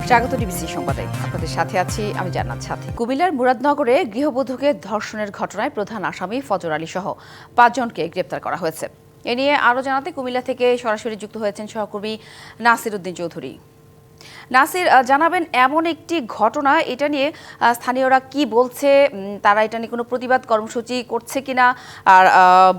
স্বাগত ডিবিসি সংবাদে আপনাদের সাথে আছি আমি জান্নাত সাথী। কুমিল্লার মুরাদনগরে গৃহবধূকে ধর্ষণের ঘটনায় প্রধান আসামি ফজর আলী সহ 5 জনকে গ্রেপ্তার করা হয়েছে। এ নিয়ে আরও জানাতে কুমিল্লা থেকে সরাসরি যুক্ত হয়েছেন সহকর্মী নাসির উদ্দিন চৌধুরী। নাসির, জানাবেন এমন একটি ঘটনা, এটা নিয়ে স্থানীয়রা কি বলছে, তারা এটা নিয়ে কোনো প্রতিবাদ কর্মসূচি করছে কিনা, আর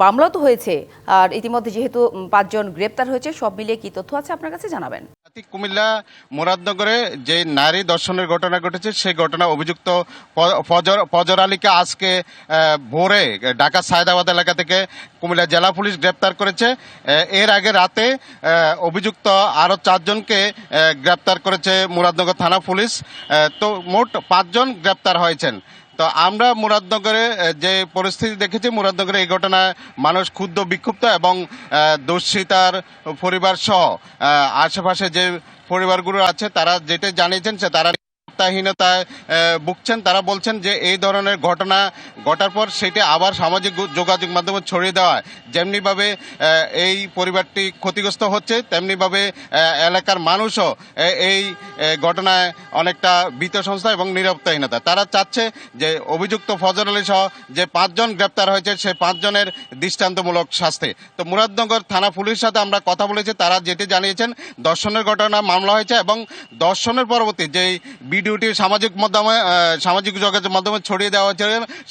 মামলা তো হয়েছে, আর ইতিমধ্যে যেহেতু 5 জন গ্রেপ্তার হয়েছে, সব মিলিয়ে কি তথ্য আছে আপনার কাছে জানাবেন। কুমিল্লা মুরাদনগরে যে নারী ধর্ষণের ঘটনা ঘটেছে সেই ঘটনা অভিযুক্ত ফজর আলীকে আজকে ভোরে ঢাকা সায়দাবাদ এলাকা থেকে কুমিল্লা জেলা পুলিশ গ্রেপ্তার করেছে। এর আগে রাতে অভিযুক্ত আরো 4 জনকে গ্রেপ্তার করেছে মুরাদনগর থানা পুলিশ। তো মোট 5 জন গ্রেপ্তার হয়েছেন। তো আমরা মুরাদনগরে যে পরিস্থিতি দেখেছি, মুরাদনগরে এই ঘটনায় মানুষ ক্ষুব্ধ বিক্ষুব্ধ এবং দর্শিতার পরিবার সহ আশেপাশে যে পরিবারগুলো আছে তারা যেটা জানিয়েছেন সে তারা নিরাপত্তাহীনতায় ভুগছেন। তারা বলছেন যে এই ধরনের ঘটনা ঘটার পর সেটি আবার সামাজিক যোগাযোগ মাধ্যমে ছড়িয়ে দেওয়া, যেমনিভাবে এই পরিবারটি ক্ষতিগ্রস্ত হচ্ছে তেমনিভাবে এলাকার মানুষও এই ঘটনায় অনেকটা ভীত সংস্থা এবং নিরাপত্তাহীনতা। তারা চাচ্ছে যে অভিযুক্ত ফজর আলী সহ যে 5 জন গ্রেপ্তার হয়েছে সেই 5 জনের দৃষ্টান্তমূলক শাস্তি। তো মুরাদনগর থানা পুলিশের সাথে আমরা কথা বলেছি, তারা যেটি জানিয়েছেন ধর্ষণের ঘটনা মামলা হয়েছে এবং ধর্ষণের পরবর্তী যেই ভিডিওটি সামাজিক যোগাযোগ মাধ্যমে ছড়িয়ে দেওয়া হয়েছে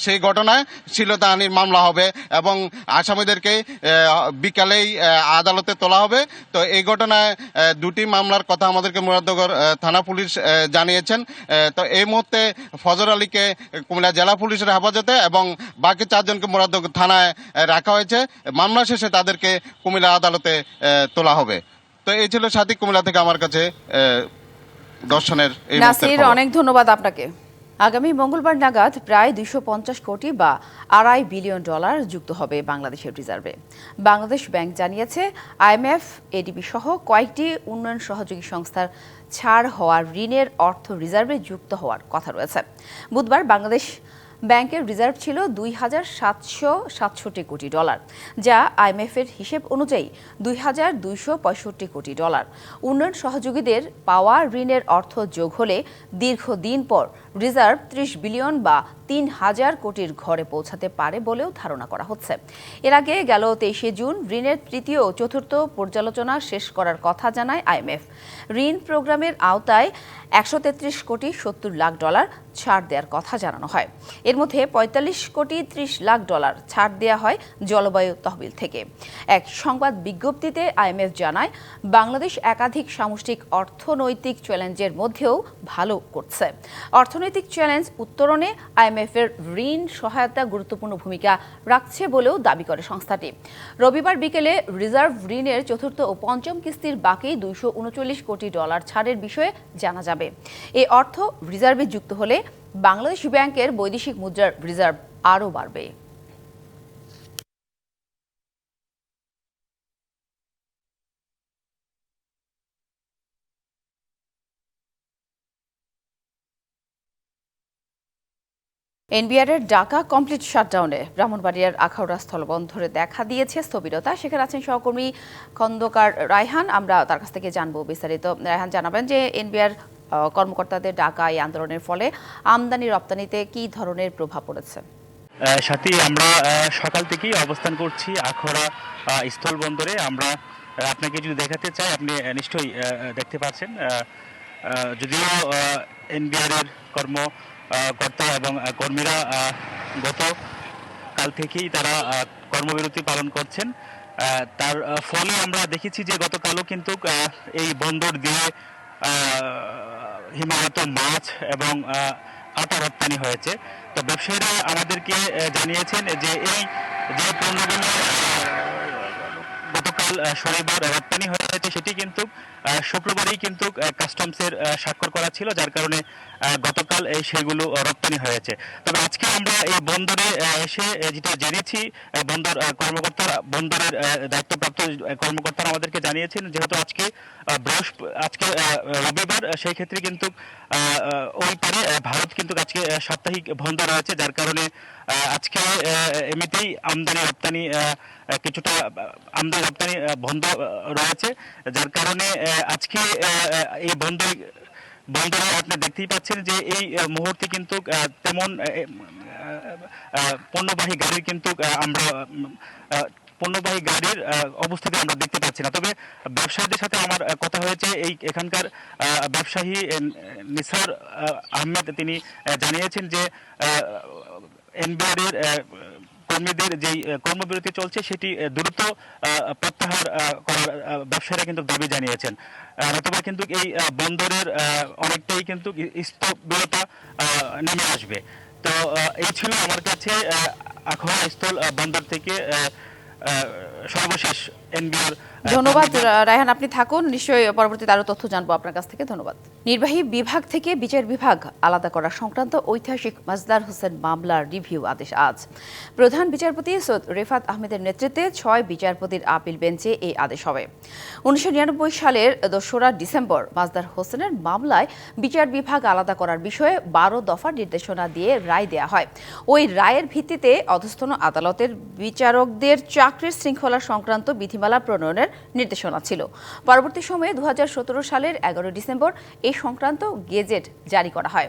সেই ঘটনায় শ্লীলতাহানির মামলা হবে এবং আসামিদেরকে বিকালেই আদালতে তোলা হবে। তো এই ঘটনায় 2টি মামলার কথা আমাদেরকে মুরাদনগর থানা পুলিশ জানিয়েছেন। তো এই মুহূর্তে ফজর আলীকে কুমিল্লা জেলা পুলিশের হেফাজতে এবং বাকি 4 জনকে মুরাদনগর থানায় রাখা হয়েছে। মামলা শেষে তাদেরকে কুমিল্লা আদালতে তোলা হবে। তো এই ছিল সাথী কুমিল্লা থেকে আমার কাছে দর্শনের। নাসির, অনেক ধন্যবাদ আপনাকে। আগামী মঙ্গলবার নাগাদ প্রায় 250 কোটি বা $2.5 বিলিয়ন যুক্ত হবে বাংলাদেশের রিজার্ভে। বাংলাদেশ ব্যাংক জানিয়েছে IMF, এডিবি সহ কয়েকটি উন্নয়ন সহযোগী সংস্থার ছাড় হওয়ার ঋণের অর্থ রিজার্ভে যুক্ত হওয়ার কথা রয়েছে। বুধবার বাংলাদেশ ব্যাংকের রিজার্ভ ছিল $2,767 কোটি, যা IMF এর হিসেব অনুযায়ী $2,265 কোটি। উন্নয়ন সহযোগীদের পাওয়া ঋণের অর্থ যোগ হলে দীর্ঘদিন পর রিজার্ভ 30 বিলিয়ন বা 3,000 কোটির ঘরে পৌঁছাতে পারে বলেও ধারণা করা হচ্ছে। এর আগে গেল 23শে জুন ঋণের তৃতীয় ও চতুর্থ পর্যালোচনা শেষ করার কথা জানায় IMF। ঋণ প্রোগ্রামের আওতায় $133 কোটি 70 লাখ ছাড় দেওয়ার কথা জানানো হয়। এর মধ্যে $45 কোটি 30 লাখ ছাড় দেওয়া হয় জলবায়ু তহবিল থেকে। এক সংবাদ বিজ্ঞপ্তিতে IMF জানায় বাংলাদেশ একাধিক সামষ্টিক অর্থনৈতিক চ্যালেঞ্জের মধ্যেও ভালো করছে। অর্থনৈতিক চ্যালেঞ্জ উত্তরণে IMF এর ঋণ সহায়তা গুরুত্বপূর্ণ ভূমিকা রাখছে বলেও দাবি করে সংস্থাটি। রবিবার বিকেলে রিজার্ভ ঋণের চতুর্থ ও পঞ্চম কিস্তির বাকি $239 কোটি ছাড়ের বিষয়ে জানা যাবে। এই অর্থ রিজার্ভে যুক্ত হলে বাংলাদেশ ব্যাংকের বৈদেশিক মুদ্রার রিজার্ভ আরও বাড়বে। এনবিআরের ঢাকা কমপ্লিট শাটডাউনে ব্রাহ্মণবাড়িয়ার আখাউড়া স্থলবন্দরে দেখা দিয়েছে স্থবিরতা। সেখানে আছেন সহকর্মী খন্দকার রায়হান, আমরা তার কাছ থেকে জানবো বিস্তারিত। রায়হান, জানাবেন যে এনবিআর কর্মকর্তাদের ডাকা এই আন্দোলনের ফলে আমদানি রপ্তানিতে কি ধরনের প্রভাব পড়েছে? সাথী, আমরা সকাল থেকেই অবস্থান করছি আখাউড়া স্থলবন্দরে। আমরা আপনাকে যদি দেখাতে চাই, আপনি নিশ্চয়ই দেখতে পাচ্ছেন। যদিও এনবিআরের কর্মকর্তা এবং কর্মীরা গতকাল থেকেই তারা কর্মবিরতি পালন করছেন, তার ফলে আমরা দেখেছি যে গতকালও কিন্তু এই বন্দর দিয়ে হিমায়িত মাছ এবং আটা রপ্তানি হয়েছে। তো ব্যবসায়ীরা আমাদেরকে জানিয়েছেন যে এই যে পণ্যগুলো গতকাল শনিবার রপ্তানি হয়েছে সেটি কিন্তু শুক্রবারই কিন্তু কাস্টমসের স্বাক্ষর করা ছিল, যার কারণে গতকাল সেগুলো রপ্তানি হয়েছে। তবে আজকে আমরা এই বন্দরে এসে যেটা জেনেছি, বন্দরের দায়িত্বপ্রাপ্ত কর্মকর্তারা আমাদেরকে জানিয়েছেন যেহেতু আজকে রবিবার, সেই ক্ষেত্রে কিন্তু ওই পারে ভারত কিন্তু আজকে সাপ্তাহিক বন্ধ রয়েছে, যার কারণে আজকে এমনিতেই আমদানি রপ্তানি বন্ধ রয়েছে, যার কারণে আজকে এই বন্ধ বন্দরে আপনি দেখতেই পাচ্ছেন যে এই মুহূর্তে কিন্তু তেমন পণ্যবাহী গাড়ির কিন্তু আমরা পণ্যবাহী গাড়ির অবস্থিতি আমরা দেখতে পাচ্ছি না। তবে ব্যবসায়ীদের সাথে আমার কথা হয়েছে, এখানকার ব্যবসায়ী নিসার আহমেদ তিনি জানিয়েছেন যে এনবিআর এর কর্মীদের যেই কর্মবিরতি চলছে সেটি দ্রুত প্রত্যাহার করার ব্যবসায়ীরা কিন্তু দাবি জানিয়েছেন। নতুবা কিন্তু এই বন্দরের অনেকটাই কিন্তু স্থবিরতা নেমে আসবে। তো এই ছিল আমার কাছে আখাউড়া স্থল বন্দর থেকে সর্বশেষ এনবিআর। ধন্যবাদ রায়হান, আপনি থাকুন, নিশ্চয়ই পরবর্তীতে আরো তথ্য জানবো আপনার কাছ থেকে। ধন্যবাদ। নির্বাহী বিভাগ থেকে বিচার বিভাগ আলাদা করা সংক্রান্ত ঐতিহাসিক মাজদার হোসেন মামলার রিভিউ আদেশ আজ। প্রধান বিচারপতি সৈয়দ রেফাত আহমেদের নেতৃত্বে 6 বিচারপতির আপিল বেঞ্চে এই আদেশ হবে। 1999 সালের 2রা ডিসেম্বর মাজদার হোসেনের মামলায় বিচার বিভাগ আলাদা করার বিষয়ে 12 দফা নির্দেশনা দিয়ে রায় দেয়া হয়। ওই রায়ের ভিত্তিতে অধস্তন আদালতের বিচারকদের চাকরির শৃঙ্খলা সংক্রান্ত বিধিমালা প্রণয়নের নির্দেশনা ছিল। পরবর্তী সময়ে 2017 সালের 11 ডিসেম্বর এই সংক্রান্ত গেজেট জারি করা হয়।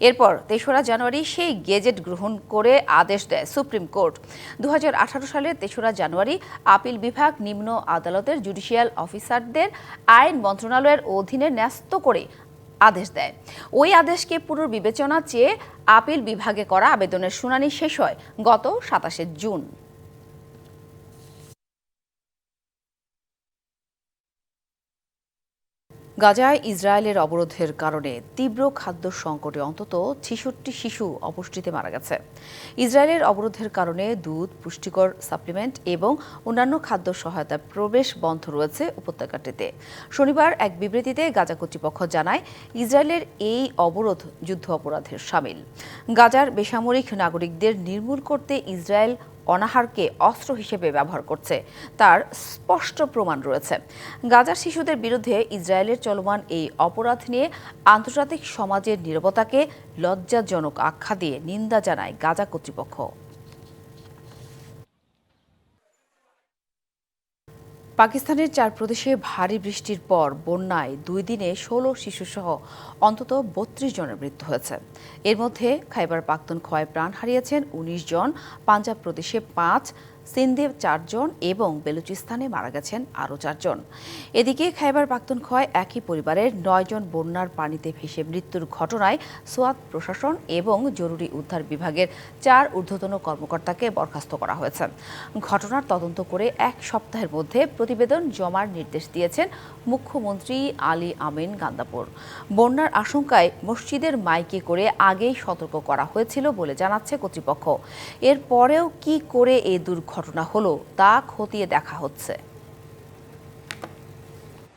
এরপর 3রা জানুয়ারি সেই গেজেট গ্রহণ করে আদেশ দেয় সুপ্রিম কোর্ট। 2018 সালের 3রা জানুয়ারি আপিল বিভাগ নিম্ন আদালতের জুডিশিয়াল অফিসারদের আইন মন্ত্রণালয়ের অধীনে ন্যস্ত করে আদেশ দেয়। ওই আদেশকে পুনর্বিবেচনা চেয়ে আপিল বিভাগে করা আবেদনের শুনানি শেষ হয় গত 27 জুন। গাজায় ইসরায়েলের অবরোধের কারণে তীব্র খাদ্য সংকটে অন্তত 66 শিশু অপুষ্টিতে মারা গেছে। ইসরায়েলের অবরোধের কারণে দুধ, পুষ্টিকর সাপ্লিমেন্ট এবং অন্যান্য খাদ্য সহায়তার প্রবেশ বন্ধ রয়েছে উপত্যকাটিতে। শনিবার এক বিবৃতিতে গাজা কর্তৃপক্ষ জানায়, ইসরায়েলের এই অবরোধ যুদ্ধ অপরাধের শামিল। গাজার বেসামরিক নাগরিকদের নির্মূল করতে ইসরায়েল অনাহারকে অস্ত্র হিসেবে ব্যবহার করছে, তার স্পষ্ট প্রমাণ রয়েছে। গাজার শিশুদের বিরুদ্ধে ইসরায়েলের চলমান এই অপরাধ নিয়ে আন্তর্জাতিক সমাজের নীরবতাকে লজ্জাজনক আখ্যা দিয়ে নিন্দা জানায় গাজা কর্তৃপক্ষ। পাকিস্তানের 4 প্রদেশে ভারী বৃষ্টির পর বন্যায় 2 দিনে 16 শিশুসহ অন্তত 32 জনের মৃত্যু হয়েছে। এর মধ্যে খাইবার পাখতুনখোয়ায় প্রাণ হারিয়েছেন 19 জন, পাঞ্জাব প্রদেশে 5, সিন্ধে 4 জন এবং বেলুচিস্তানে মারা গেছেন আরও 4 জন। এদিকে খাইবার পাখতুনখোয়ায় একই পরিবারের 9 জন বন্যার পানিতে ভেসে মৃত্যুর ঘটনায় সোয়াত প্রশাসন এবং জরুরি উদ্ধার বিভাগের 4 ঊর্ধ্বতন কর্মকর্তাকে বরখাস্ত করা হয়েছে। ঘটনার তদন্ত করে 1 সপ্তাহের মধ্যে প্রতিবেদন জমার নির্দেশ দিয়েছেন মুখ্যমন্ত্রী আলী আমিন গান্দাপুর। বন্যার আশঙ্কায় মসজিদের মাইকে করে আগেই সতর্ক করা হয়েছিল বলে জানাচ্ছে কর্তৃপক্ষ। এরপরেও কি করে এই দুর্ঘটনা হলো তা খতিয়ে দেখা হচ্ছে।